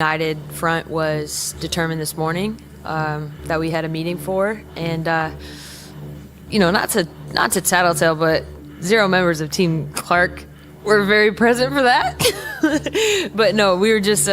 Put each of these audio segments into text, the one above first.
United front was determined this morning that we had a meeting for, and not to tattletale, but 0 members of Team Clark were very present for that. But no, we were just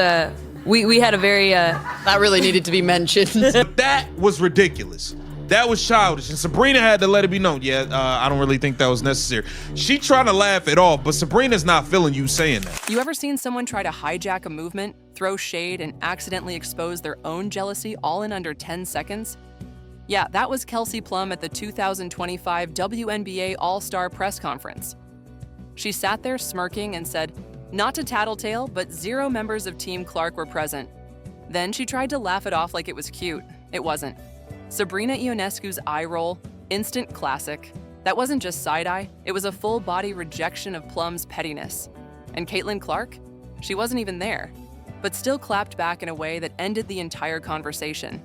we had a very that really needed to be mentioned. That was ridiculous. That was childish, and Sabrina had to let it be known. I don't really think that was necessary. She tried to laugh it off, but Sabrina's not feeling you saying that. You ever seen someone try to hijack a movement, throw shade, and accidentally expose their own jealousy all in under 10 seconds? Yeah, that was Kelsey Plum at the 2025 WNBA All-Star press conference. She sat there smirking and said, not to tattletale, but 0 members of Team Clark were present. Then she tried to laugh it off like it was cute. It wasn't. Sabrina Ionescu's eye roll, instant classic. That wasn't just side-eye, it was a full-body rejection of Plum's pettiness. And Caitlin Clark? She wasn't even there, but still clapped back in a way that ended the entire conversation.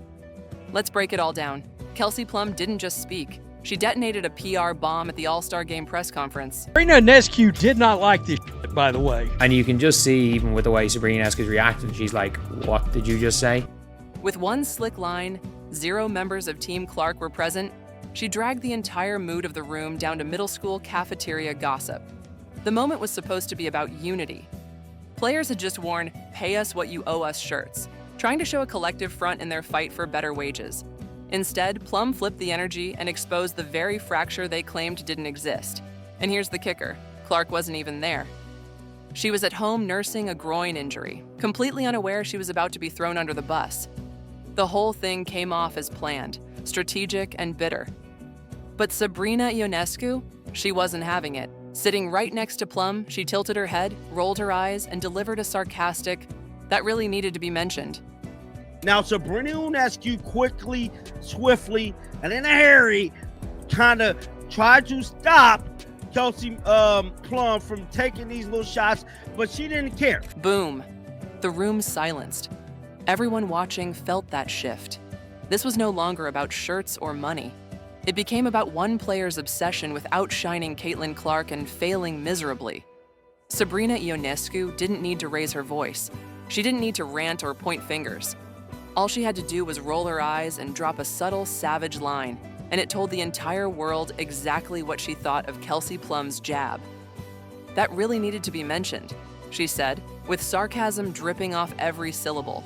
Let's break it all down. Kelsey Plum didn't just speak. She detonated a PR bomb at the All-Star Game press conference. Sabrina Ionescu did not like this shit, by the way. And you can just see, even with the way Sabrina Ionescu's reacting, she's like, what did you just say? With one slick line, 0 members of Team Clark were present, she dragged the entire mood of the room down to middle school cafeteria gossip. The moment was supposed to be about unity. Players had just worn "Pay us what you owe us" shirts, trying to show a collective front in their fight for better wages. Instead, Plum flipped the energy and exposed the very fracture they claimed didn't exist. And here's the kicker, Clark wasn't even there. She was at home nursing a groin injury, completely unaware she was about to be thrown under the bus. The whole thing came off as planned, strategic and bitter. But Sabrina Ionescu, she wasn't having it. Sitting right next to Plum, she tilted her head, rolled her eyes, and delivered a sarcastic, that really needed to be mentioned. Now, Sabrina Ionescu quickly, swiftly, and in a hurry, kind of tried to stop Kelsey Plum from taking these little shots, but she didn't care. Boom. The room silenced. Everyone watching felt that shift. This was no longer about shirts or money. It became about one player's obsession with outshining Caitlin Clark and failing miserably. Sabrina Ionescu didn't need to raise her voice. She didn't need to rant or point fingers. All she had to do was roll her eyes and drop a subtle, savage line, and it told the entire world exactly what she thought of Kelsey Plum's jab. That really needed to be mentioned, she said, with sarcasm dripping off every syllable.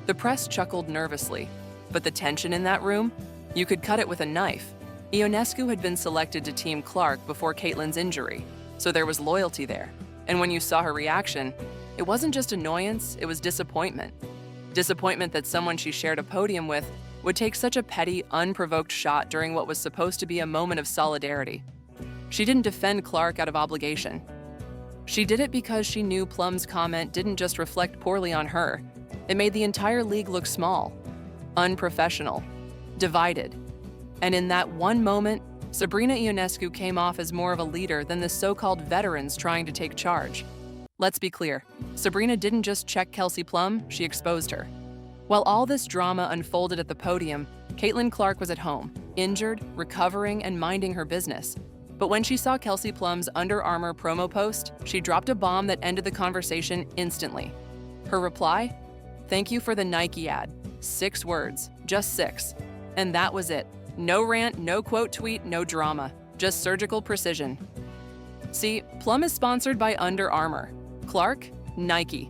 The press chuckled nervously, but the tension in that room? You could cut it with a knife. Ionescu had been selected to Team Clark before Caitlin's injury, so there was loyalty there. And when you saw her reaction, it wasn't just annoyance, it was disappointment. Disappointment that someone she shared a podium with would take such a petty, unprovoked shot during what was supposed to be a moment of solidarity. She didn't defend Clark out of obligation. She did it because she knew Plum's comment didn't just reflect poorly on her. It made the entire league look small, unprofessional, divided. And in that one moment, Sabrina Ionescu came off as more of a leader than the so-called veterans trying to take charge. Let's be clear, Sabrina didn't just check Kelsey Plum, she exposed her. While all this drama unfolded at the podium, Caitlin Clark was at home, injured, recovering, and minding her business. But when she saw Kelsey Plum's Under Armour promo post, she dropped a bomb that ended the conversation instantly. Her reply? Thank you for the Nike ad. 6 words, just 6. And that was it. No rant, no quote tweet, no drama, just surgical precision. See, Plum is sponsored by Under Armour. Clark, Nike.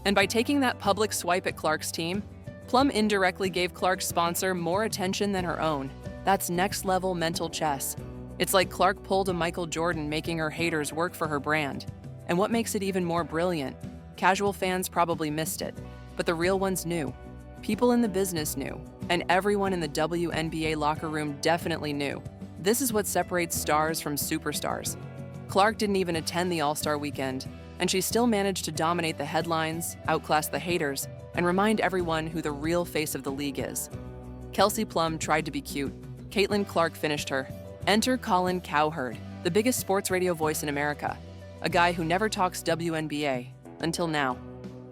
And by taking that public swipe at Clark's team, Plum indirectly gave Clark's sponsor more attention than her own. That's next-level mental chess. It's like Clark pulled a Michael Jordan, making her haters work for her brand. And what makes it even more brilliant? Casual fans probably missed it, but the real ones knew. People in the business knew, and everyone in the WNBA locker room definitely knew. This is what separates stars from superstars. Clark didn't even attend the All-Star weekend, and she still managed to dominate the headlines, outclass the haters, and remind everyone who the real face of the league is. Kelsey Plum tried to be cute. Caitlin Clark finished her. Enter Colin Cowherd, the biggest sports radio voice in America, a guy who never talks WNBA, until now.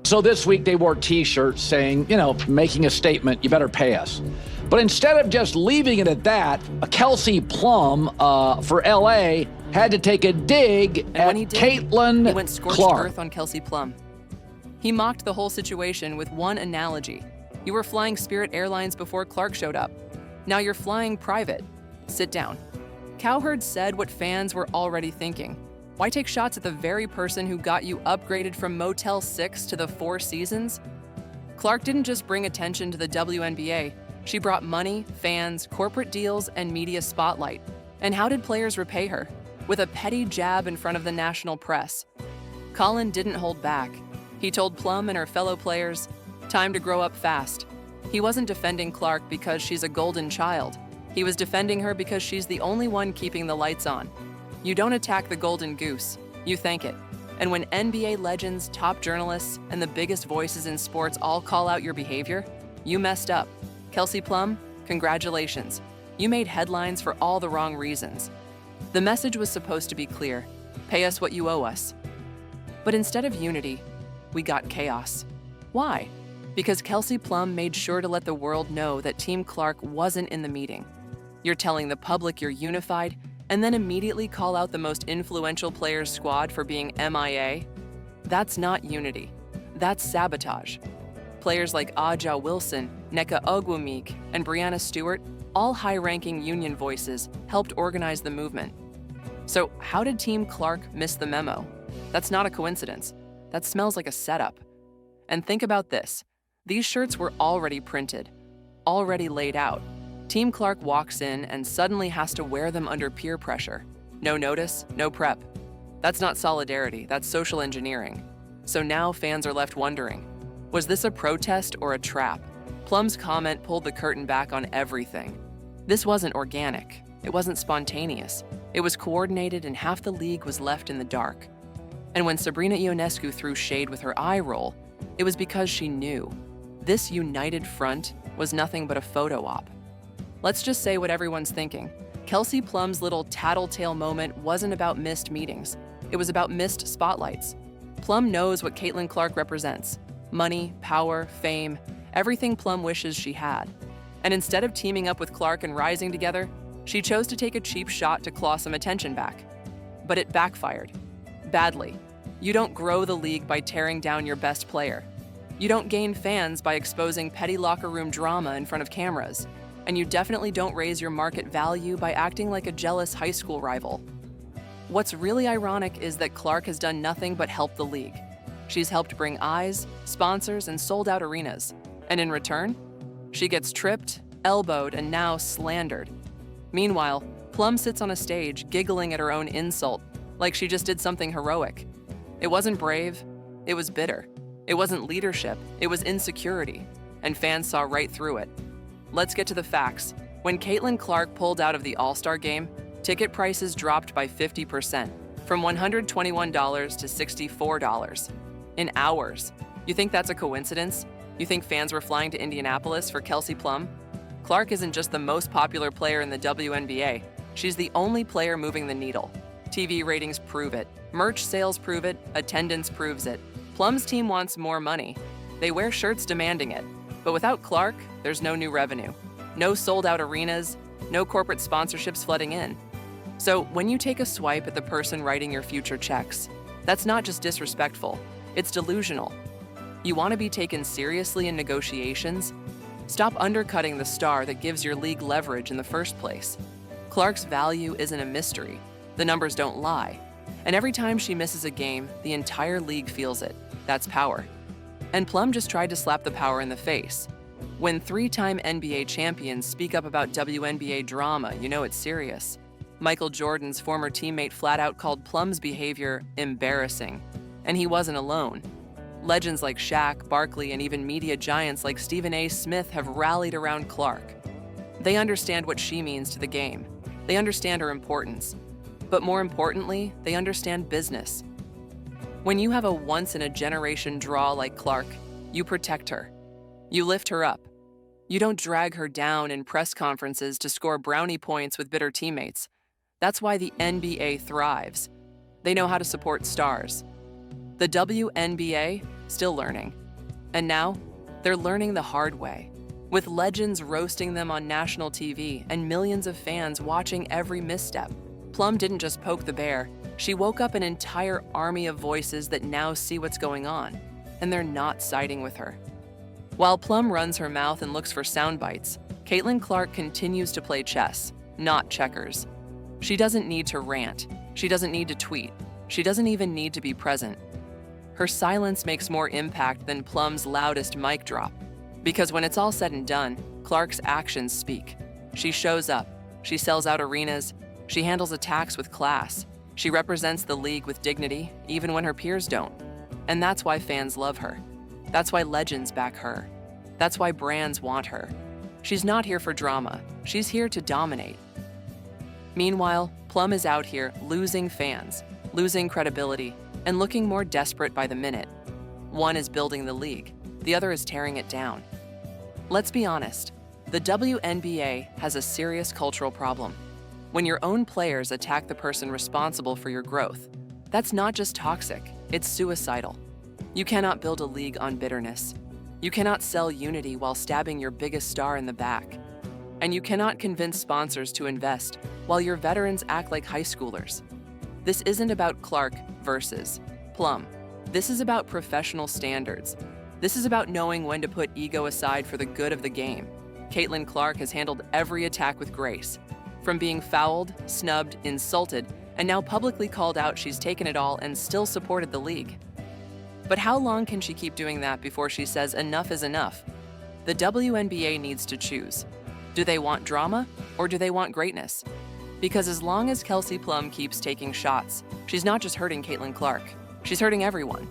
So this week they wore T-shirts saying, making a statement, you better pay us. But instead of just leaving it at that, Kelsey Plum for LA had to take a dig at Caitlin he went scorched Clark. earth on Kelsey Plum. He mocked the whole situation with one analogy. You were flying Spirit Airlines before Clark showed up. Now you're flying private. Sit down. Cowherd said what fans were already thinking. Why take shots at the very person who got you upgraded from Motel 6 to the Four Seasons? Clark didn't just bring attention to the WNBA. She brought money, fans, corporate deals, and media spotlight. And how did players repay her? With a petty jab in front of the national press. Colin didn't hold back. He told Plum and her fellow players, time to grow up fast. He wasn't defending Clark because she's a golden child. He was defending her because she's the only one keeping the lights on. You don't attack the golden goose, you thank it. And when NBA legends, top journalists, and the biggest voices in sports all call out your behavior, you messed up. Kelsey Plum, congratulations. You made headlines for all the wrong reasons. The message was supposed to be clear. Pay us what you owe us. But instead of unity, we got chaos. Why? Because Kelsey Plum made sure to let the world know that Team Clark wasn't in the meeting. You're telling the public you're unified, and then immediately call out the most influential players' squad for being MIA? That's not unity. That's sabotage. Players like Aja Wilson, Nneka Ogwumike, and Breanna Stewart, all high-ranking union voices, helped organize the movement. So how did Team Clark miss the memo? That's not a coincidence. That smells like a setup. And think about this. These shirts were already printed, already laid out. Team Clark walks in and suddenly has to wear them under peer pressure. No notice, no prep. That's not solidarity, that's social engineering. So now fans are left wondering, was this a protest or a trap? Plum's comment pulled the curtain back on everything. This wasn't organic. It wasn't spontaneous. It was coordinated, and half the league was left in the dark. And when Sabrina Ionescu threw shade with her eye roll, it was because she knew. This united front was nothing but a photo op. Let's just say what everyone's thinking. Kelsey Plum's little tattletale moment wasn't about missed meetings. It was about missed spotlights. Plum knows what Caitlin Clark represents. Money, power, fame, everything Plum wishes she had. And instead of teaming up with Clark and rising together, she chose to take a cheap shot to claw some attention back. But it backfired. Badly. You don't grow the league by tearing down your best player. You don't gain fans by exposing petty locker room drama in front of cameras. And you definitely don't raise your market value by acting like a jealous high school rival. What's really ironic is that Clark has done nothing but help the league. She's helped bring eyes, sponsors, and sold-out arenas. And in return, she gets tripped, elbowed, and now slandered. Meanwhile, Plum sits on a stage giggling at her own insult, like she just did something heroic. It wasn't brave, it was bitter. It wasn't leadership, it was insecurity. And fans saw right through it. Let's get to the facts. When Caitlin Clark pulled out of the All-Star game, ticket prices dropped by 50%, from $121 to $64. In hours. You think that's a coincidence? You think fans were flying to Indianapolis for Kelsey Plum? Clark isn't just the most popular player in the WNBA. She's the only player moving the needle. TV ratings prove it. Merch sales prove it. Attendance proves it. Plum's team wants more money. They wear shirts demanding it. But without Clark, there's no new revenue. No sold-out arenas. No corporate sponsorships flooding in. So when you take a swipe at the person writing your future checks, that's not just disrespectful. It's delusional. You want to be taken seriously in negotiations? Stop undercutting the star that gives your league leverage in the first place. Clark's value isn't a mystery. The numbers don't lie. And every time she misses a game, the entire league feels it. That's power. And Plum just tried to slap the power in the face. When three-time NBA champions speak up about WNBA drama, you know it's serious. Michael Jordan's former teammate flat out called Plum's behavior embarrassing. And he wasn't alone. Legends like Shaq, Barkley, and even media giants like Stephen A. Smith have rallied around Clark. They understand what she means to the game. They understand her importance. But more importantly, they understand business. When you have a once-in-a-generation draw like Clark, you protect her. You lift her up. You don't drag her down in press conferences to score brownie points with bitter teammates. That's why the NBA thrives. They know how to support stars. The WNBA, still learning. And now, they're learning the hard way, with legends roasting them on national TV and millions of fans watching every misstep. Plum didn't just poke the bear, she woke up an entire army of voices that now see what's going on. and they're not siding with her. While Plum runs her mouth and looks for sound bites, Caitlin Clark continues to play chess, not checkers. She doesn't need to rant. She doesn't need to tweet. She doesn't even need to be present. Her silence makes more impact than Plum's loudest mic drop. Because when it's all said and done, Clark's actions speak. She shows up. She sells out arenas. She handles attacks with class. She represents the league with dignity, even when her peers don't. And that's why fans love her. That's why legends back her. That's why brands want her. She's not here for drama. She's here to dominate. Meanwhile, Plum is out here losing fans, losing credibility, and looking more desperate by the minute. One is building the league. The other is tearing it down. Let's be honest. The WNBA has a serious cultural problem. When your own players attack the person responsible for your growth, that's not just toxic, it's suicidal. You cannot build a league on bitterness. You cannot sell unity while stabbing your biggest star in the back. And you cannot convince sponsors to invest while your veterans act like high schoolers. This isn't about Clark versus Plum. This is about professional standards. This is about knowing when to put ego aside for the good of the game. Caitlin Clark has handled every attack with grace. From being fouled, snubbed, insulted, and now publicly called out, she's taken it all and still supported the league. But how long can she keep doing that before she says enough is enough? The WNBA needs to choose. Do they want drama or do they want greatness? Because as long as Kelsey Plum keeps taking shots, she's not just hurting Caitlin Clark, she's hurting everyone.